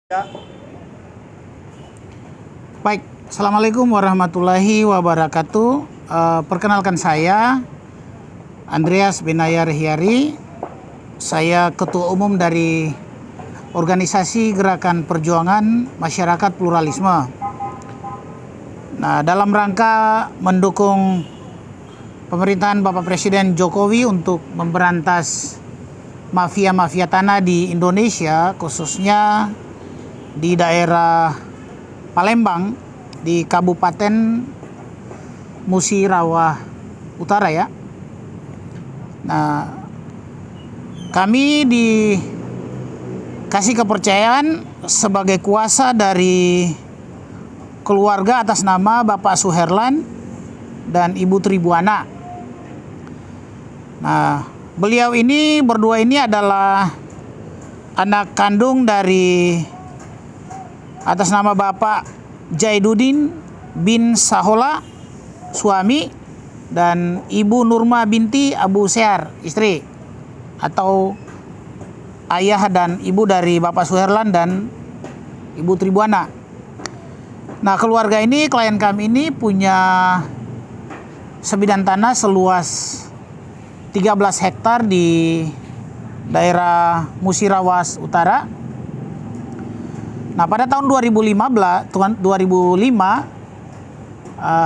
Ya. Baik, Assalamualaikum warahmatullahi wabarakatuh. Perkenalkan saya Andreas Benayar Hiari. Saya Ketua Umum dari Organisasi Gerakan Perjuangan Masyarakat Pluralisme. Nah, dalam rangka mendukung pemerintahan Bapak Presiden Jokowi untuk memberantas mafia-mafia tanah di Indonesia, khususnya di daerah Palembang, di Kabupaten Musirawas Utara ya. Nah, kami dikasih kepercayaan sebagai kuasa dari keluarga atas nama Bapak Suherlan dan Ibu Tribuana. Nah, beliau ini berdua ini adalah anak kandung dari atas nama Bapak Jaiduddin bin Sahola, suami, dan Ibu Nurma binti Abu Sear, istri, atau ayah dan ibu dari Bapak Suherlan dan Ibu Tribuana. Nah, keluarga ini, klien kami ini punya sebidang tanah seluas 13 hektar di daerah Musirawas Utara. Nah, pada tahun 2005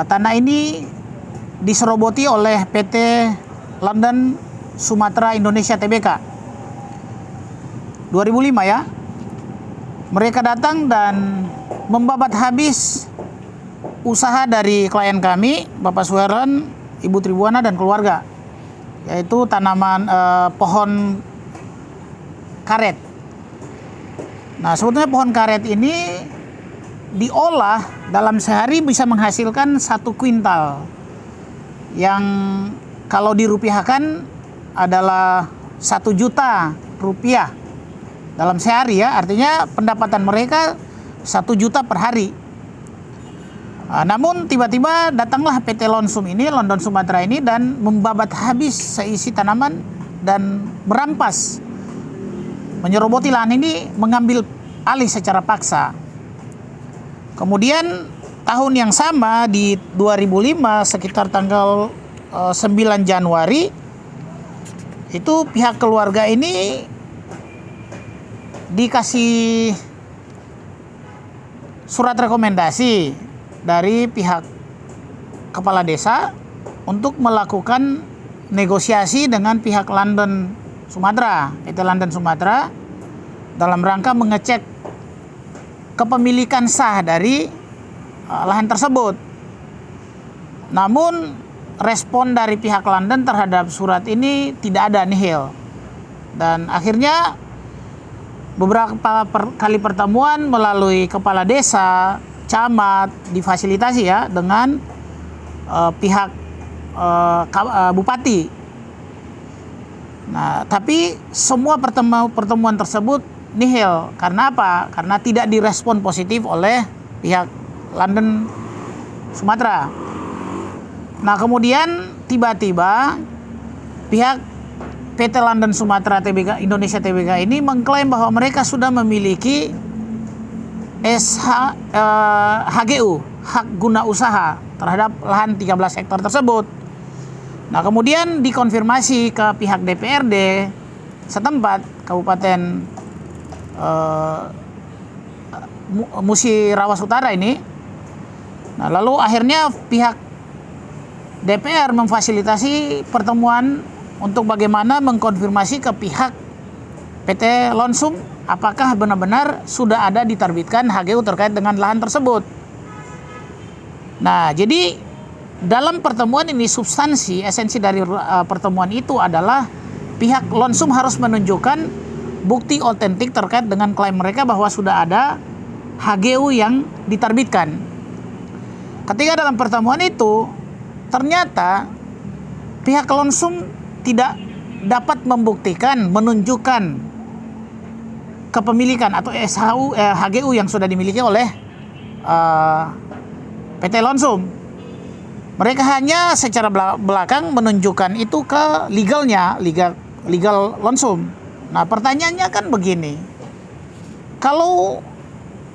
tanah ini diseroboti oleh PT London Sumatera Indonesia Tbk. 2005 ya. Mereka datang dan membabat habis usaha dari klien kami, Bapak Suherlan, Ibu Tribuana dan keluarga, yaitu tanaman pohon karet. Nah, sebetulnya pohon karet ini diolah dalam sehari bisa menghasilkan 1 kuintal, yang kalau dirupiahkan adalah 1 juta rupiah dalam sehari ya. Artinya pendapatan mereka 1 juta per hari. Namun tiba-tiba datanglah PT Lonsum ini, London Sumatera ini, dan membabat habis seisi tanaman dan merampas, menyeroboti lahan ini, mengambil alih secara paksa. Kemudian tahun yang sama di 2005 sekitar tanggal 9 Januari itu pihak keluarga ini dikasih surat rekomendasi dari pihak kepala desa untuk melakukan negosiasi dengan pihak London Sumatera, PT London Sumatera, dalam rangka mengecek kepemilikan sah dari lahan tersebut. Namun respon dari pihak London terhadap surat ini tidak ada, nihil. Dan akhirnya beberapa kali pertemuan melalui kepala desa, camat, difasilitasi ya dengan pihak bupati. Nah, tapi semua pertemuan tersebut nihil. Karena apa? Karena tidak direspon positif oleh pihak London Sumatera. Nah, kemudian tiba-tiba pihak PT London Sumatera Tbk Indonesia Tbk ini mengklaim bahwa mereka sudah memiliki HGU, hak guna usaha, terhadap lahan 13 hektar tersebut. Nah, kemudian dikonfirmasi ke pihak DPRD setempat Kabupaten Musirawas Utara ini. Nah, lalu akhirnya pihak DPR memfasilitasi pertemuan untuk bagaimana mengkonfirmasi ke pihak PT Lonsum apakah benar-benar sudah ada diterbitkan HGU terkait dengan lahan tersebut. Nah, jadi dalam pertemuan ini substansi, esensi dari pertemuan itu adalah pihak Lonsum harus menunjukkan bukti otentik terkait dengan klaim mereka bahwa sudah ada HGU yang diterbitkan. Ketika dalam pertemuan itu ternyata pihak Lonsum tidak dapat membuktikan, menunjukkan kepemilikan atau HGU yang sudah dimiliki oleh PT Lonsum. Mereka hanya secara belakang menunjukkan itu ke legal Lonsum. Nah, pertanyaannya kan begini, kalau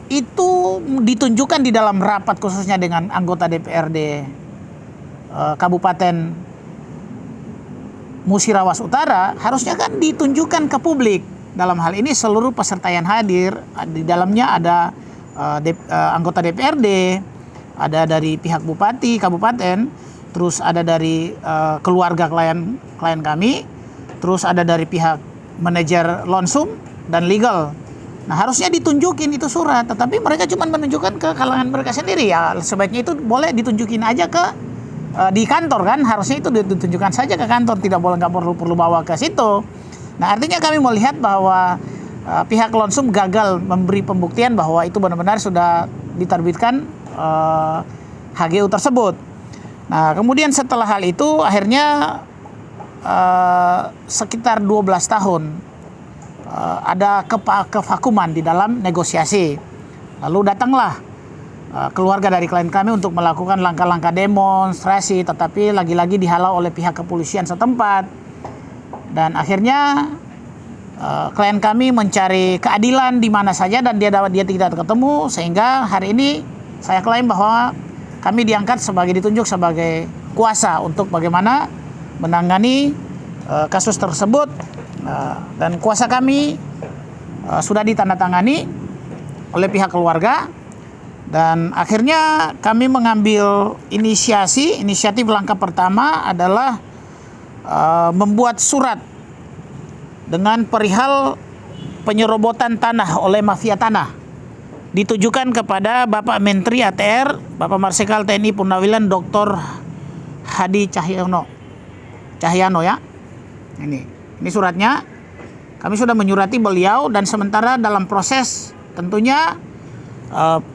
itu ditunjukkan di dalam rapat khususnya dengan anggota DPRD Kabupaten Musirawas Utara, harusnya kan ditunjukkan ke publik. Dalam hal ini seluruh peserta yang hadir, di dalamnya ada anggota DPRD, ada dari pihak bupati kabupaten, terus ada dari keluarga klien kami, terus ada dari pihak manajer Lonsum dan legal. Nah, harusnya ditunjukin itu surat, tetapi mereka cuma menunjukkan ke kalangan mereka sendiri. Ya, sebaiknya itu boleh ditunjukin aja ke di kantor kan, harusnya itu ditunjukkan saja ke kantor, nggak perlu bawa ke situ. Nah, artinya kami melihat bahwa pihak Lonsum gagal memberi pembuktian bahwa itu benar-benar sudah diterbitkan HGU tersebut. Nah, kemudian setelah hal itu akhirnya sekitar 12 tahun ada kevakuman di dalam negosiasi. Lalu datanglah keluarga dari klien kami untuk melakukan langkah-langkah demonstrasi, tetapi lagi-lagi dihalau oleh pihak kepolisian setempat. Dan akhirnya klien kami mencari keadilan di mana saja dan dia tidak ketemu, sehingga hari ini saya klaim bahwa kami ditunjuk sebagai kuasa untuk bagaimana menangani kasus tersebut. Dan kuasa kami sudah ditandatangani oleh pihak keluarga, dan akhirnya kami mengambil inisiatif langkah pertama adalah membuat surat dengan perihal penyerobotan tanah oleh mafia tanah, ditujukan kepada Bapak Menteri ATR, Bapak Marsikal TNI Purnawilan Dr. Hadi Cahyono ya. Ini suratnya, kami sudah menyurati beliau, dan sementara dalam proses tentunya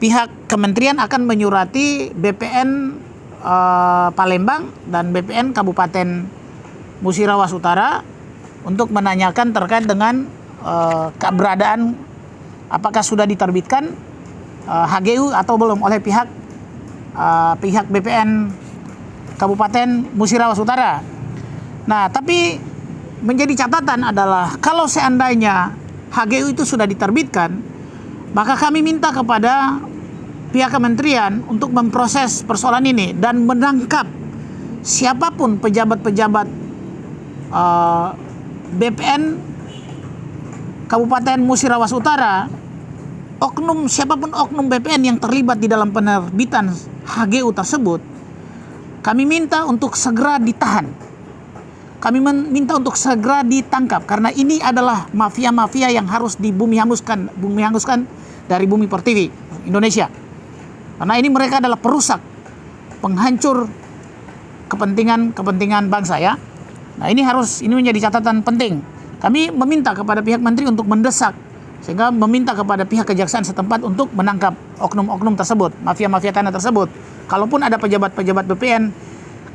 pihak kementerian akan menyurati BPN Palembang dan BPN Kabupaten Musirawas Utara untuk menanyakan terkait dengan keberadaan apakah sudah diterbitkan HGU atau belum oleh pihak BPN Kabupaten Musirawas Utara. Nah, tapi menjadi catatan adalah kalau seandainya HGU itu sudah diterbitkan, maka kami minta kepada pihak kementerian untuk memproses persoalan ini dan menangkap siapapun pejabat-pejabat BPN Kabupaten Musirawas Utara, siapapun oknum BPN yang terlibat di dalam penerbitan HGU tersebut, kami minta untuk segera ditahan. Kami minta untuk segera ditangkap, karena ini adalah mafia-mafia yang harus bumi hanguskan dari bumi pertiwi Indonesia. Karena ini mereka adalah perusak, penghancur kepentingan bangsa ya. Nah, ini menjadi catatan penting. Kami meminta kepada pihak menteri untuk mendesak, sehingga meminta kepada pihak kejaksaan setempat untuk menangkap oknum-oknum tersebut, mafia-mafia tanah tersebut. Kalaupun ada pejabat-pejabat BPN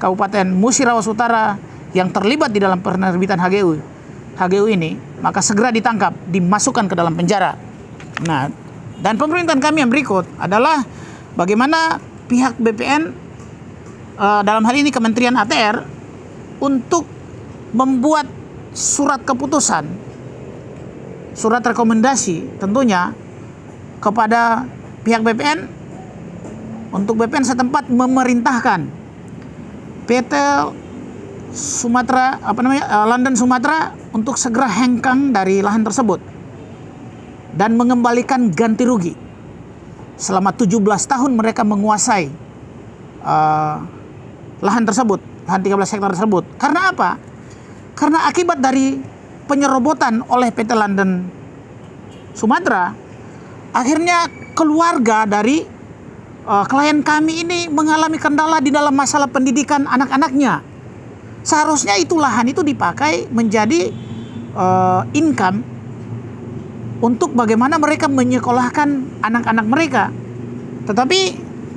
Kabupaten Musirawas Utara yang terlibat di dalam penerbitan HGU ini, maka segera ditangkap, dimasukkan ke dalam penjara. Nah, dan pemerintahan kami yang berikut adalah bagaimana pihak BPN dalam hal ini Kementerian ATR untuk membuat surat keputusan, surat rekomendasi tentunya kepada pihak BPN untuk BPN setempat memerintahkan PT London Sumatera untuk segera hengkang dari lahan tersebut dan mengembalikan ganti rugi. Selama 17 tahun mereka menguasai lahan tersebut, lahan 13 hektar tersebut. Karena apa? Karena akibat dari penyerobotan oleh PT London Sumatera, akhirnya keluarga dari klien kami ini mengalami kendala di dalam masalah pendidikan anak-anaknya. Seharusnya itu lahan itu dipakai menjadi income untuk bagaimana mereka menyekolahkan anak-anak mereka. Tetapi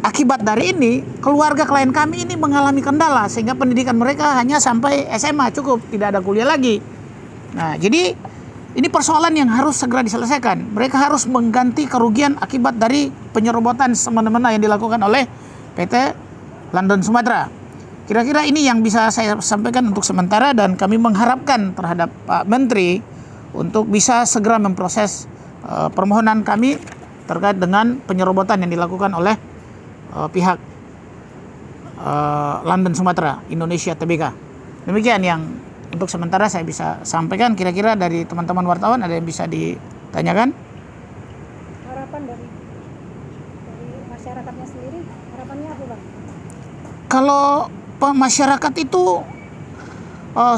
akibat dari ini, keluarga klien kami ini mengalami kendala sehingga pendidikan mereka hanya sampai SMA cukup, tidak ada kuliah lagi. Nah, jadi ini persoalan yang harus segera diselesaikan. Mereka harus mengganti kerugian akibat dari penyerobotan semena-mena yang dilakukan oleh PT London Sumatera. Kira-kira ini yang bisa saya sampaikan untuk sementara, dan kami mengharapkan terhadap Pak Menteri untuk bisa segera memproses permohonan kami terkait dengan penyerobotan yang dilakukan oleh pihak London Sumatera Indonesia Tbk. Demikian yang untuk sementara saya bisa sampaikan. Kira-kira dari teman-teman wartawan ada yang bisa ditanyakan? Harapan dari masyarakatnya sendiri, harapannya apa Bang? Kalau masyarakat itu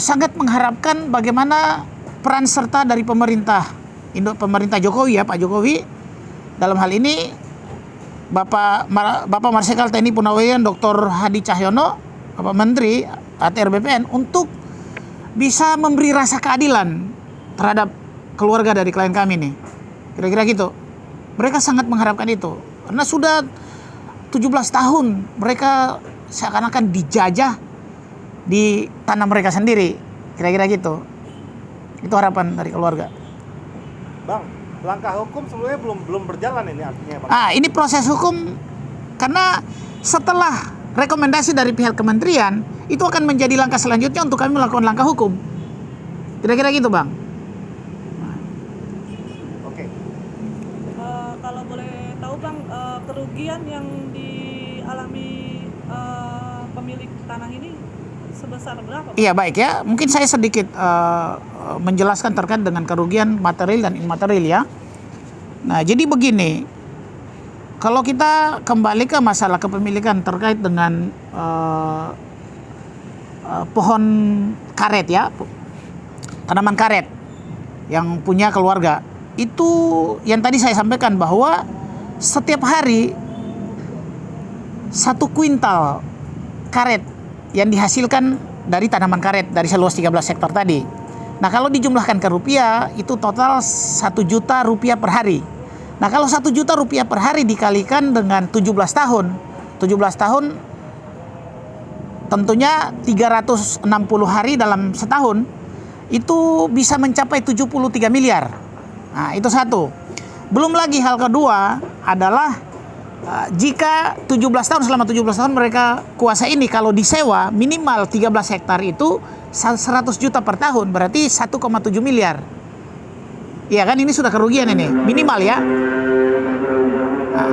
sangat mengharapkan bagaimana peran serta dari pemerintah Jokowi, ya Pak Jokowi, dalam hal ini Bapak Marsikal TNI Purnawirawan Dr. Hadi Cahyono, Bapak Menteri ATR BPN, untuk bisa memberi rasa keadilan terhadap keluarga dari klien kami nih. Kira-kira gitu. Mereka sangat mengharapkan itu. Karena sudah 17 tahun mereka seakan-akan dijajah di tanah mereka sendiri. Kira-kira gitu. Itu harapan dari keluarga. Bang, langkah hukum sebenarnya belum berjalan ini artinya, Bang. Ini proses hukum, karena setelah rekomendasi dari pihak kementerian itu akan menjadi langkah selanjutnya untuk kami melakukan langkah hukum. Kira-kira gitu, Bang. Oke. Kalau boleh tahu Bang, kerugian yang dialami pemilik tanah ini sebesar berapa, Bang? Iya, baik ya. Mungkin saya sedikit menjelaskan terkait dengan kerugian material dan imaterial ya. Nah, jadi begini. Kalau kita kembali ke masalah kepemilikan terkait dengan pohon karet ya, tanaman karet yang punya keluarga, itu yang tadi saya sampaikan bahwa setiap hari 1 kuintal karet yang dihasilkan dari tanaman karet dari seluas 13 hektar tadi. Nah, kalau dijumlahkan ke rupiah itu total 1 juta rupiah per hari. Nah, kalau 1 juta rupiah per hari dikalikan dengan 17 tahun tentunya 360 hari dalam setahun itu bisa mencapai 73 miliar. Nah, itu satu. Belum lagi hal kedua adalah jika 17 tahun, selama 17 tahun mereka kuasa ini kalau disewa minimal 13 hektar itu 100 juta per tahun, berarti 1,7 miliar. Iya kan, ini sudah kerugian ini, minimal ya. Nah.